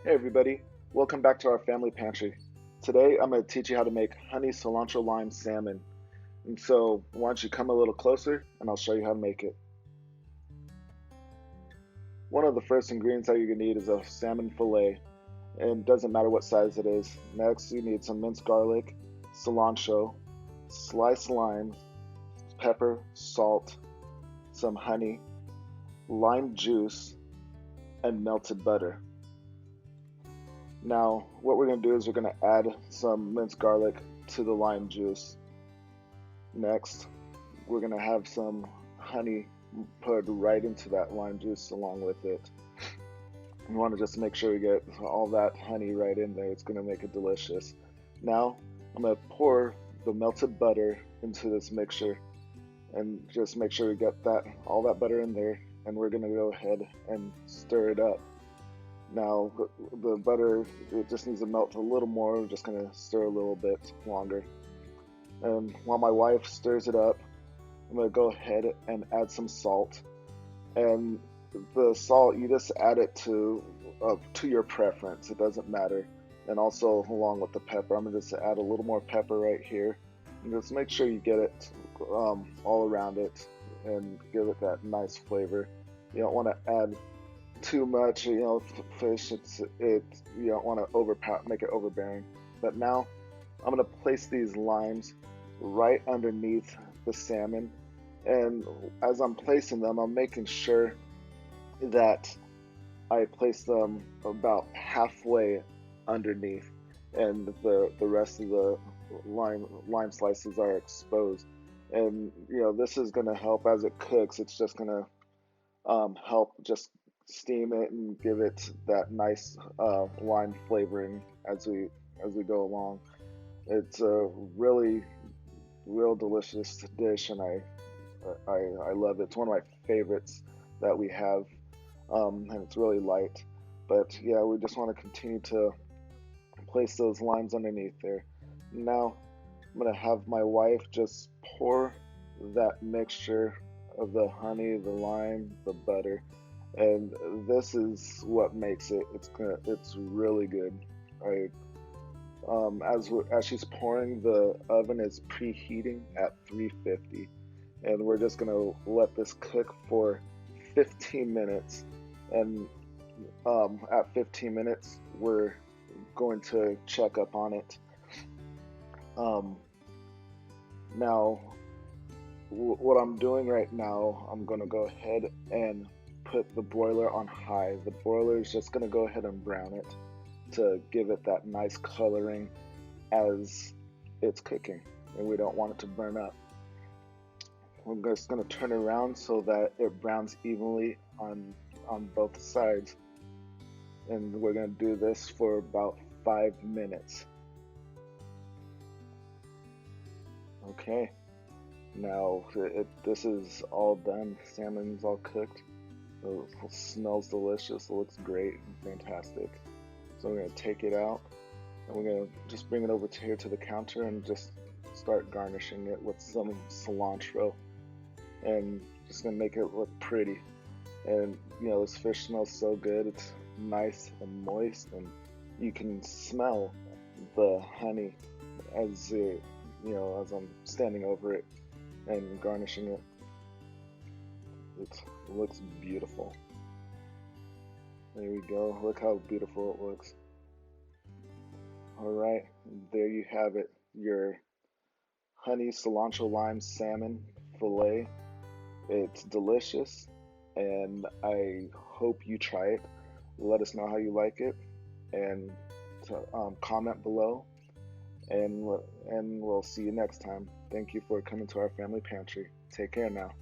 Hey everybody, welcome back to our family pantry. Today I'm going to teach you how to make honey cilantro lime salmon. And so why don't you come a little closer and I'll show you how to make it. One of the first ingredients that you're going to need is a salmon fillet, and it doesn't matter what size it is. Next you need some minced garlic, cilantro, sliced lime, pepper, salt, some honey, lime juice, and melted butter. Now, what we're going to do is we're going to add some minced garlic to the lime juice. Next, we're going to have some honey put right into that lime juice along with it. We want to just make sure we get all that honey right in there. It's going to make it delicious. Now, I'm going to pour the melted butter into this mixture and just make sure we get all that butter in there, and we're going to go ahead and stir it up. Now, the butter, it just needs to melt a little more. We're just going to stir a little bit longer. And while my wife stirs it up, I'm going to go ahead and add some salt. And the salt, you just add it to your preference. It doesn't matter. And also along with the pepper, I'm going to just add a little more pepper right here. And just make sure you get it all around it and give it that nice flavor. You don't want to add too much, fish. You don't want to make it overbearing. But now I'm going to place these limes right underneath the salmon, and as I'm placing them, I'm making sure that I place them about halfway underneath, and the rest of the lime slices are exposed. And this is going to help as it cooks. It's just going to help just steam it and give it that nice lime flavoring as we go along. It's a real delicious dish, and I love it. It's one of my favorites that we have, and it's really light. But yeah, we just want to continue to place those limes underneath there. Now I'm gonna have my wife just pour that mixture of the honey, the lime, the butter, and this is what makes it. It's really good. As she's pouring, the oven is preheating at 350, and we're just gonna let this cook for 15 minutes. And at 15 minutes, we're going to check up on it. Now, what I'm doing right now, I'm gonna go ahead and put the broiler on high. The broiler is just going to go ahead and brown it to give it that nice coloring as it's cooking, and we don't want it to burn up. We're just going to turn it around so that it browns evenly on both sides, and we're going to do this for about 5 minutes. Okay, now this is all done. Salmon's all cooked. It smells delicious. It looks great and fantastic. So we're going to take it out, and we're going to just bring it over here to the counter and just start garnishing it with some cilantro, and just going to make it look pretty. And this fish smells so good. It's nice and moist, and you can smell the honey as as I'm standing over it and garnishing it. It looks beautiful. There we go. Look how beautiful it looks. Alright, there you have it. Your honey cilantro lime salmon fillet. It's delicious, and I hope you try it. Let us know how you like it, and comment below, and we'll see you next time. Thank you for coming to our family pantry. Take care now.